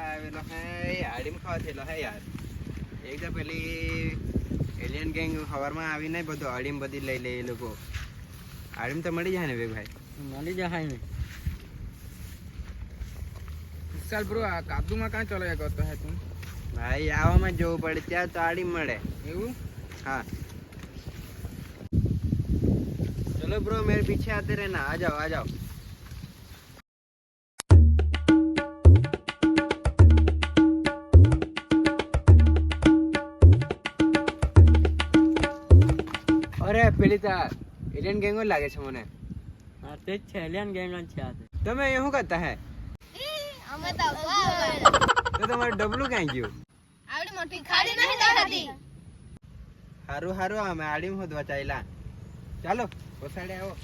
આવેલો હે આડીમ ખાવા થયેલો હે યાર. એક તો પેલી એલિયન ગેંગ સવારમાં આવીને બધું આડીમ બધી લઈ લે એ લોકો. આડીમ તો મળી જાય ને ભાઈ? મળી જાય ને. ચાલ બ્રો, આ કાદુમાં કાં ચલાયા કરતો હે તું? ભાઈ આવામાં જવું પડે, ત્યાં તો આડીમ મળે. એવું? हाँ चलो ब्रो मेरे पीछे आते रहना. आ जाओ आ जाओ. अरे પેલી તા એલિયન ગેંગ લાગે છે મને. હા તે જ છે, એલિયન ગેંગ જ છે આ. તમે એ શું કરતા હે? અમે તો તો તમારું ડબલું ક્યાં ગયું? આવડી મોટી ખાડી નહીં દેખાતી. હારું હારું અમે આડીમ હોદવા ચાલ્યા. ચાલો પોસાડે આવો.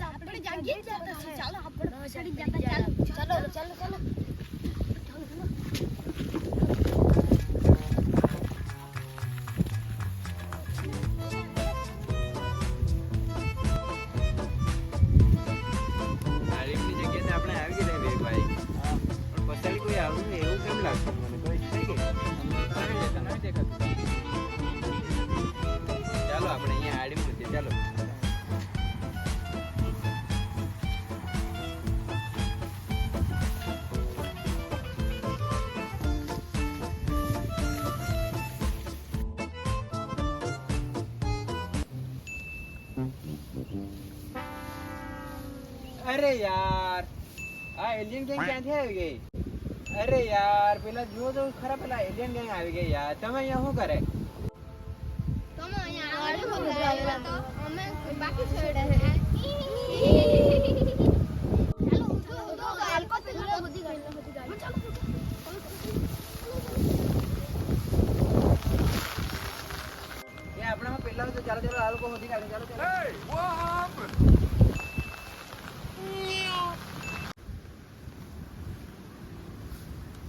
આપણે જાગીએ જતા છે. ચાલો આપણે સડી જતા. ચાલો ચાલો ચાલો. ચાલો આપણે અહીંયા આડી મૂકીએ. ચાલો અરે યાર આ એલિયન ગેંગ ક્યાંથી આવી ગઈ? અરે યાર પેલા જુઓ તો ખરા, પેલા એલિયન ગેંગ આવી ગઈ યાર. તમે અહીંયા શું કરે? તમે અહીંયા આડી મૂકીએ તો અમે બાકી છોડે હે. ચાલો ઉઠો આલકો પેલા બધી ગાડી ચાલો. એ આપણામાં પેલા તો ચાલો ચાલો આ લોકો બધી ગાડી ચાલો ચાલો.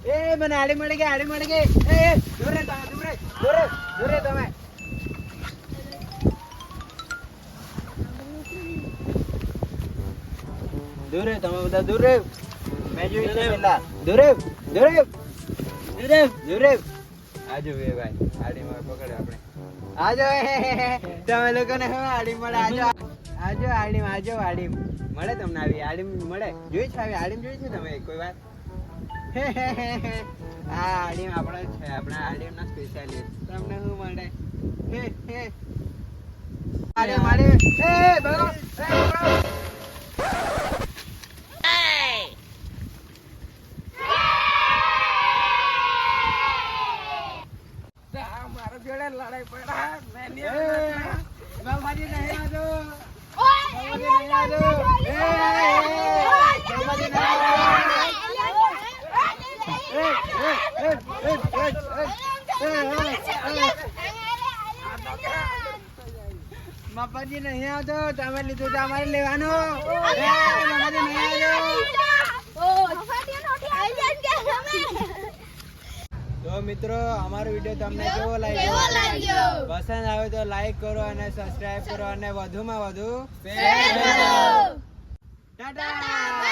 એ મને આડી મળી ગઈ, આડી મળી ગઈ. એ દૂર રે તમે, દૂર રે, દૂર રે, દૂર રે તમે. દૂર રે તમે બધા, દૂર રે. મેં જોઈ છે પેલા. દૂર રે, દૂર રે, દૂર રે, દૂર રે. આજો બે ભાઈ, આડી માં પકડે આપણે. આજો તમે લોકોને હવે આડી મળે. આજો આજો આડીમ, આજો આડીમ મળે તમને. આવી આડીમ મળે? જોઈ છે આવી આડીમ? જોઈ છે તમે કોઈ વાર? આ આડીમ આપણો છે, આપણા આડીમ ના સ્પેશિયાલિસ્ટ. તમને શું મળે? આડીમ આડીમ. એ બગડો, એ બગડો. મારા જોડે લડાઈ પડા. બાબાજી નહીં આજો. બાપાજી નહીં આવતો, તમે લીધું તો અમારે લેવાનું. તો મિત્રો અમારો વિડીયો તમને કેવો લાગ્યો? પસંદ આવે તો લાઈક કરો અને સબસ્ક્રાઇબ કરો અને વધુમાં વધુ શેર કરો. ટાટા.